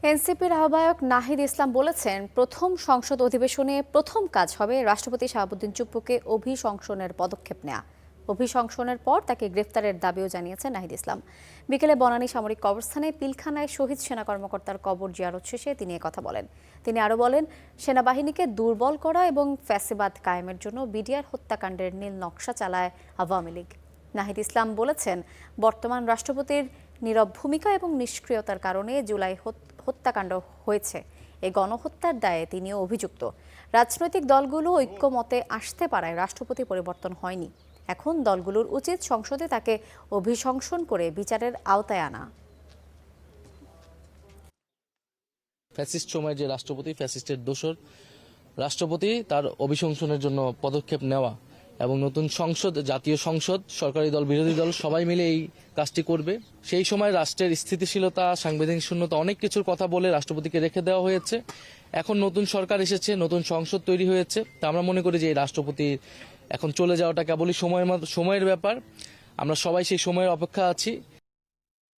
এনসিপির আহ্বায়ক নাহিদ ইসলাম বলেছেন, প্রথম সংসদ অধিবেশনে প্রথম কাজ হবে রাষ্ট্রপতি শাহাবুদ্দিন চুপ্পুকে অভিশংসনের পদক্ষেপ নেওয়া। অভিশংসনের পর তাকে গ্রেফতারের দাবিও জানিয়েছেন নাহিদ ইসলাম। বিকেলে বনানী সামরিক কবরস্থানে পিলখানায় শহীদ সেনা কর্মকর্তার কবর জিয়ারত শেষে তিনি কথা বলেন। তিনি আরও বলেন, সেনাবাহিনীকে দুর্বল করা এবং ফ্যাসিবাদ কায়েমের জন্য বিডিআর হত্যাকাণ্ডের নীল নকশা চালায় আওয়ামী লীগ। নাহিদ ইসলাম বলেছেন, বর্তমান রাষ্ট্রপতির নীরব ভূমিকা এবং নিষ্ক্রিয়তার কারণে জুলাই হত্যাকাণ্ড হয়েছে। এই গণহত্যার দায়ে তিনিও অভিযুক্ত। রাজনৈতিক দলগুলো ঐক্যমতে আসতে পারায় রাষ্ট্রপতি পরিবর্তন হয়নি। এখন দলগুলোর উচিত সংসদে তাকে অভিশংসন করে বিচারের আওতায় আনা। ফ্যাসিস্ট সময়ের যে রাষ্ট্রপতি, ফ্যাসিস্টের দোসর রাষ্ট্রপতি, তার অভিশংসনের জন্য পদক্ষেপ নেওয়া এবং নতুন সংসদ, জাতীয় সংসদ, সরকারি দল, বিরোধী দল সবাই মিলে এই কাজটি করবে। সেই সময় রাষ্ট্রের স্থিতিশীলতা, সাংবিধানিক শূন্যতা, অনেক কিছুর কথা বলে রাষ্ট্রপতিকে রেখে দেওয়া হয়েছে। এখন নতুন সরকার এসেছে, নতুন সংসদ তৈরি হয়েছে। তা আমরা মনে করি যে এই রাষ্ট্রপতির এখন চলে যাওয়াটা কেবলই সময়ের ব্যাপার। আমরা সবাই সেই সময়ের অপেক্ষা আছি।